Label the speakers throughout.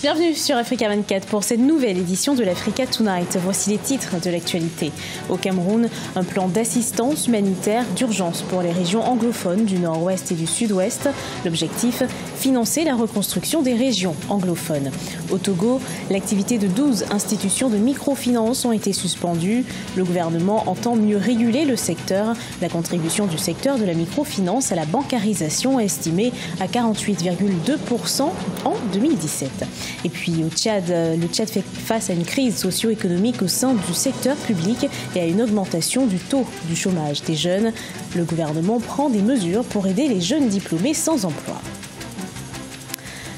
Speaker 1: Bienvenue sur Africa 24 pour cette nouvelle édition de l'Africa Tonight. Voici les titres de l'actualité. Au Cameroun, un plan d'assistance humanitaire d'urgence pour les régions anglophones du nord-ouest et du sud-ouest. L'objectif, financer la reconstruction des régions anglophones. Au Togo, l'activité de 12 institutions de microfinance ont été suspendues. Le gouvernement entend mieux réguler le secteur. La contribution du secteur de la microfinance à la bancarisation est estimée à 48,2% en 2017. Et puis au Tchad, le Tchad fait face à une crise socio-économique au sein du secteur public et à une augmentation du taux du chômage des jeunes. Le gouvernement prend des mesures pour aider les jeunes diplômés sans emploi.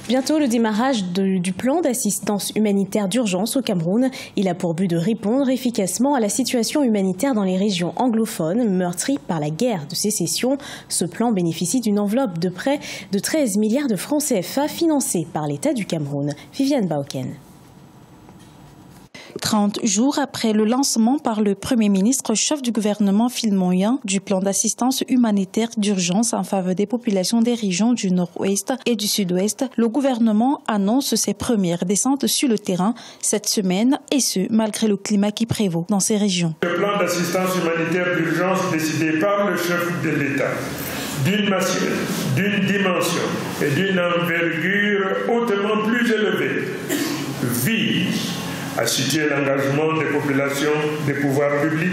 Speaker 1: Bientôt le démarrage du plan d'assistance humanitaire d'urgence au Cameroun. Il a pour but de répondre efficacement à la situation humanitaire dans les régions anglophones meurtries par la guerre de sécession. Ce plan bénéficie d'une enveloppe de près de 13 milliards de francs CFA financée par l'État du Cameroun. Viviane Baoken.
Speaker 2: 30 jours après le lancement par le Premier ministre chef du gouvernement Phil Moyen du plan d'assistance humanitaire d'urgence en faveur des populations des régions du nord-ouest et du sud-ouest, le gouvernement annonce ses premières descentes sur le terrain cette semaine, et ce, malgré le climat qui prévaut dans ces régions.
Speaker 3: Le plan d'assistance humanitaire d'urgence décidé par le chef de l'État, d'une massive, d'une dimension et d'une envergure hautement plus élevée, vise à situer l'engagement des populations, des pouvoirs publics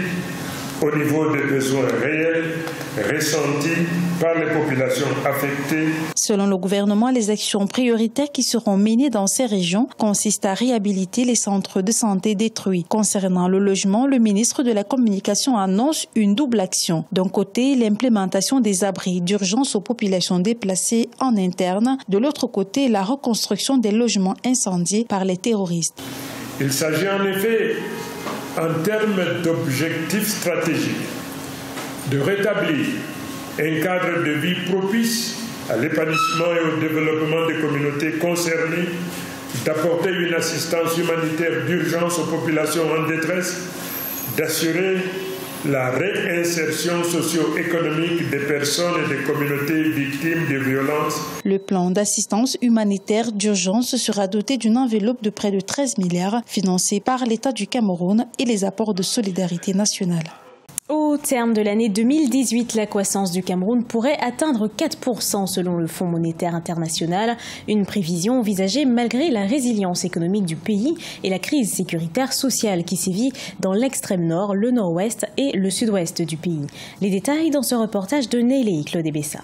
Speaker 3: au niveau des besoins réels ressentis par les populations affectées.
Speaker 2: Selon le gouvernement, les actions prioritaires qui seront menées dans ces régions consistent à réhabiliter les centres de santé détruits. Concernant le logement, le ministre de la Communication annonce une double action. D'un côté, l'implémentation des abris d'urgence aux populations déplacées en interne. De l'autre côté, la reconstruction des logements incendiés par les terroristes.
Speaker 3: Il s'agit en effet, en termes d'objectifs stratégiques, de rétablir un cadre de vie propice à l'épanouissement et au développement des communautés concernées, d'apporter une assistance humanitaire d'urgence aux populations en détresse, d'assurer la réinsertion socio-économique des personnes et des communautés victimes de violences.
Speaker 2: Le plan d'assistance humanitaire d'urgence sera doté d'une enveloppe de près de 13 milliards financée par l'État du Cameroun et les apports de solidarité nationale.
Speaker 1: Au terme de l'année 2018, la croissance du Cameroun pourrait atteindre 4% selon le Fonds monétaire international. Une prévision envisagée malgré la résilience économique du pays et la crise sécuritaire sociale qui sévit dans l'extrême nord, le nord-ouest et le sud-ouest du pays. Les détails dans ce reportage de Neilei Claude Bessa.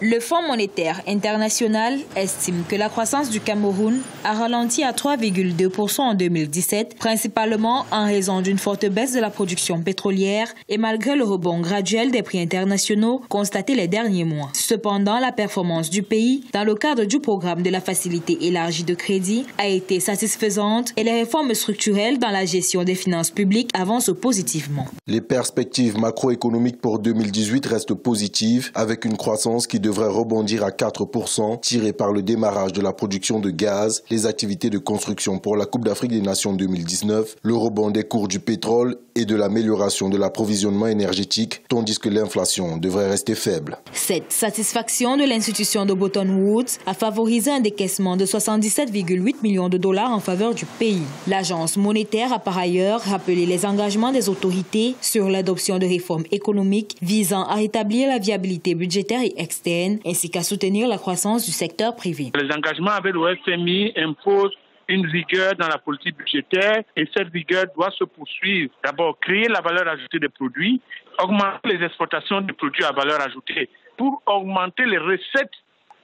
Speaker 4: Le Fonds monétaire international estime que la croissance du Cameroun a ralenti à 3,2% en 2017, principalement en raison d'une forte baisse de la production pétrolière et malgré le rebond graduel des prix internationaux constaté les derniers mois. Cependant, la performance du pays, dans le cadre du programme de la facilité élargie de crédit, a été satisfaisante et les réformes structurelles dans la gestion des finances publiques avancent positivement.
Speaker 5: Les perspectives macroéconomiques pour 2018 restent positives, avec une croissance qui devrait rebondir à 4%, tiré par le démarrage de la production de gaz, les activités de construction pour la Coupe d'Afrique des Nations 2019, le rebond des cours du pétrole et de l'amélioration de l'approvisionnement énergétique, tandis que l'inflation devrait rester faible.
Speaker 4: Cette satisfaction de l'institution de Bretton Woods a favorisé un décaissement de 77,8 millions de dollars en faveur du pays. L'agence monétaire a par ailleurs rappelé les engagements des autorités sur l'adoption de réformes économiques visant à rétablir la viabilité budgétaire et externe, ainsi qu'à soutenir la croissance du secteur privé.
Speaker 6: Les engagements avec le FMI imposent une rigueur dans la politique budgétaire et cette rigueur doit se poursuivre. D'abord, créer la valeur ajoutée des produits, augmenter les exportations de produits à valeur ajoutée pour augmenter les recettes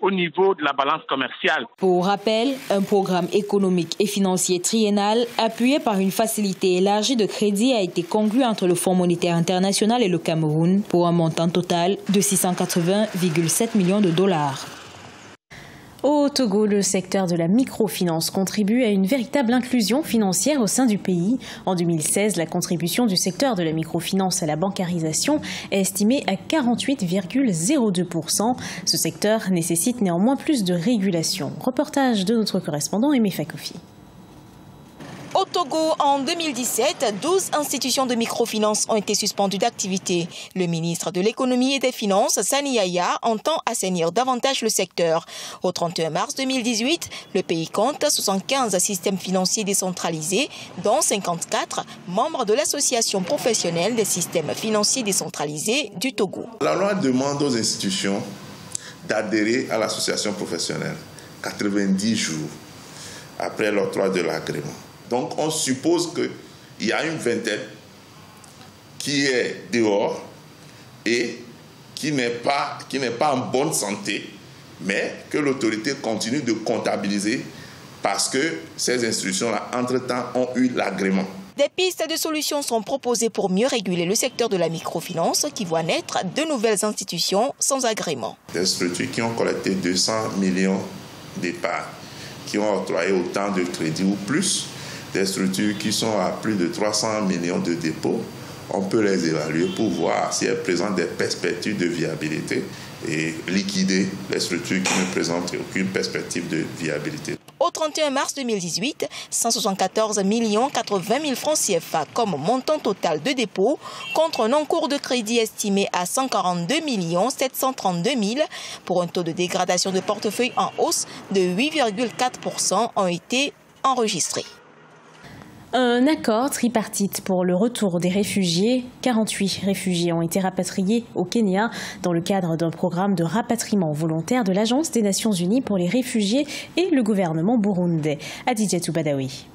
Speaker 6: au niveau de la balance commerciale.
Speaker 4: Pour rappel, un programme économique et financier triennal appuyé par une facilité élargie de crédit a été conclu entre le Fonds monétaire international et le Cameroun pour un montant total de 680,7 millions de dollars.
Speaker 1: Au Togo, le secteur de la microfinance contribue à une véritable inclusion financière au sein du pays. En 2016, la contribution du secteur de la microfinance à la bancarisation est estimée à 48,02%. Ce secteur nécessite néanmoins plus de régulation. Reportage de notre correspondant Aimé Fakofi.
Speaker 7: Au Togo, en 2017, 12 institutions de microfinance ont été suspendues d'activité. Le ministre de l'économie et des finances, Sani Yaya, entend assainir davantage le secteur. Au 31 mars 2018, le pays compte 75 systèmes financiers décentralisés, dont 54 membres de l'association professionnelle des systèmes financiers décentralisés du Togo.
Speaker 8: La loi demande aux institutions d'adhérer à l'association professionnelle 90 jours après l'octroi de l'agrément. Donc on suppose qu'il y a une vingtaine qui est dehors et qui n'est pas en bonne santé, mais que l'autorité continue de comptabiliser parce que ces institutions-là, entre-temps, ont eu l'agrément.
Speaker 7: Des pistes de solutions sont proposées pour mieux réguler le secteur de la microfinance qui voit naître de nouvelles institutions sans agrément.
Speaker 8: Des structures qui ont collecté 200 millions d'épargne, qui ont octroyé autant de crédits ou plus, des structures qui sont à plus de 300 millions de dépôts, on peut les évaluer pour voir si elles présentent des perspectives de viabilité et liquider les structures qui ne présentent aucune perspective de viabilité.
Speaker 7: Au 31 mars 2018, 174 080 000 francs CFA comme montant total de dépôt contre un encours de crédit estimé à 142 732 000 pour un taux de dégradation de portefeuille en hausse de 8,4% ont été enregistrés.
Speaker 1: Un accord tripartite pour le retour des réfugiés. 48 réfugiés ont été rapatriés au Kenya dans le cadre d'un programme de rapatriement volontaire de l'Agence des Nations Unies pour les réfugiés et le gouvernement burundais. Adijatou Badawi.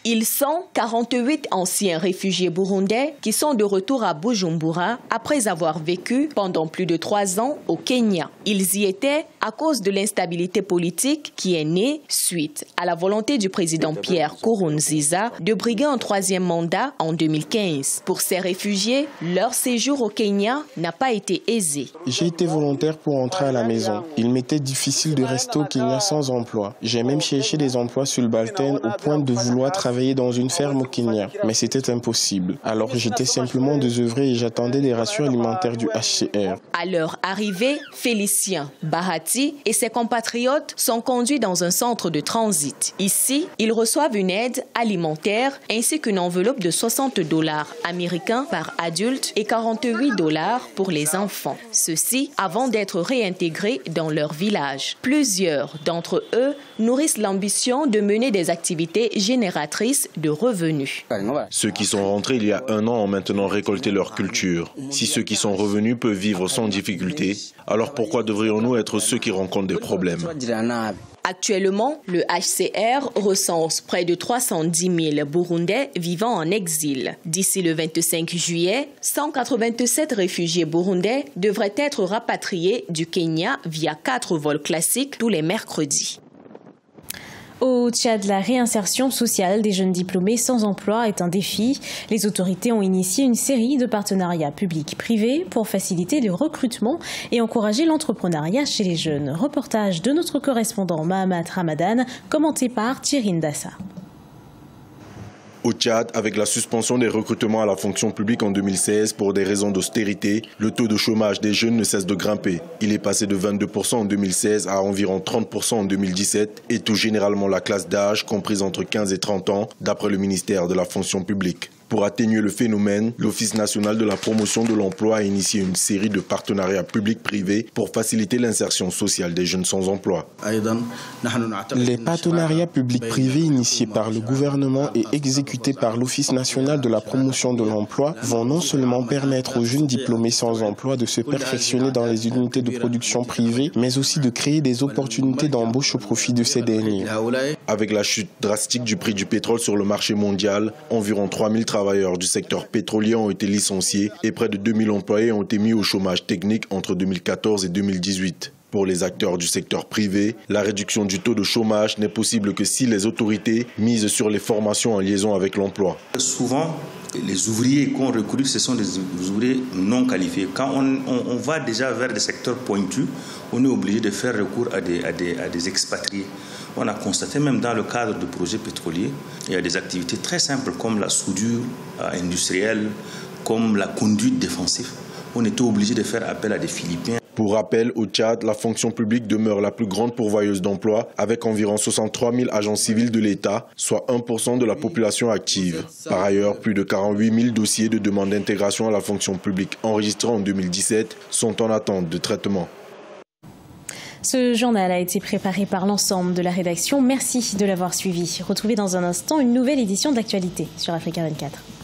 Speaker 9: Ils sont 48 anciens réfugiés burundais qui sont de retour à Bujumbura après avoir vécu pendant plus de 3 ans au Kenya. Ils y étaient à cause de l'instabilité politique qui est née suite à la volonté du président Pierre Nkurunziza de briguer un 3e mandat en 2015. Pour ces réfugiés, leur séjour au Kenya n'a pas été aisé.
Speaker 10: J'ai été volontaire pour entrer à la maison. Il m'était difficile de rester au Kenya sans emploi. J'ai même cherché des emplois subalternes au point de vouloir travailler dans une ferme au Kenya, mais c'était impossible. Alors j'étais simplement désœuvré et j'attendais des rations alimentaires du HCR.
Speaker 9: À leur arrivée, Félicien Bahati et ses compatriotes sont conduits dans un centre de transit. Ici, ils reçoivent une aide alimentaire ainsi qu'une enveloppe de $60 américains par adulte et $48 pour les enfants. Ceci avant d'être réintégrés dans leur village. Plusieurs d'entre eux nourrissent l'ambition de mener des activités génératrices de revenus.
Speaker 11: Ceux qui sont rentrés il y a 1 an ont maintenant récolté leur culture. Si ceux qui sont revenus peuvent vivre sans difficulté, alors pourquoi devrions-nous être ceux qui rencontrent des problèmes ?
Speaker 9: Actuellement, le HCR recense près de 310 000 Burundais vivant en exil. D'ici le 25 juillet, 187 réfugiés burundais devraient être rapatriés du Kenya via 4 vols classiques tous les mercredis.
Speaker 1: Au Tchad, la réinsertion sociale des jeunes diplômés sans emploi est un défi. Les autorités ont initié une série de partenariats publics-privés pour faciliter le recrutement et encourager l'entrepreneuriat chez les jeunes. Reportage de notre correspondant Mahamat Ramadan, commenté par Thierry Ndassa.
Speaker 11: Au Tchad, avec la suspension des recrutements à la fonction publique en 2016 pour des raisons d'austérité, le taux de chômage des jeunes ne cesse de grimper. Il est passé de 22% en 2016 à environ 30% en 2017 et touche généralement la classe d'âge comprise entre 15 et 30 ans, d'après le ministère de la fonction publique. Pour atténuer le phénomène, l'Office national de la promotion de l'emploi a initié une série de partenariats publics-privés pour faciliter l'insertion sociale des jeunes sans emploi.
Speaker 10: Les partenariats publics-privés initiés par le gouvernement et exécutés par l'Office national de la promotion de l'emploi vont non seulement permettre aux jeunes diplômés sans emploi de se perfectionner dans les unités de production privées, mais aussi de créer des opportunités d'embauche au profit de ces derniers.
Speaker 11: Avec la chute drastique du prix du pétrole sur le marché mondial, environ 3000 travailleurs du secteur pétrolier ont été licenciés et près de 2000 employés ont été mis au chômage technique entre 2014 et 2018. Pour les acteurs du secteur privé, la réduction du taux de chômage n'est possible que si les autorités misent sur les formations en liaison avec l'emploi.
Speaker 12: Souvent, les ouvriers qu'on recrute, ce sont des ouvriers non qualifiés. Quand on va déjà vers des secteurs pointus, on est obligé de faire recours à des expatriés. On a constaté même dans le cadre de projets pétroliers, il y a des activités très simples comme la soudure industrielle, comme la conduite défensive. On était obligé de faire appel à des Philippins.
Speaker 11: Pour rappel, au Tchad, la fonction publique demeure la plus grande pourvoyeuse d'emplois avec environ 63 000 agents civils de l'État, soit 1% de la population active. Par ailleurs, plus de 48 000 dossiers de demande d'intégration à la fonction publique enregistrés en 2017 sont en attente de traitement.
Speaker 1: Ce journal a été préparé par l'ensemble de la rédaction. Merci de l'avoir suivi. Retrouvez dans un instant une nouvelle édition d'Actualité sur Africa 24.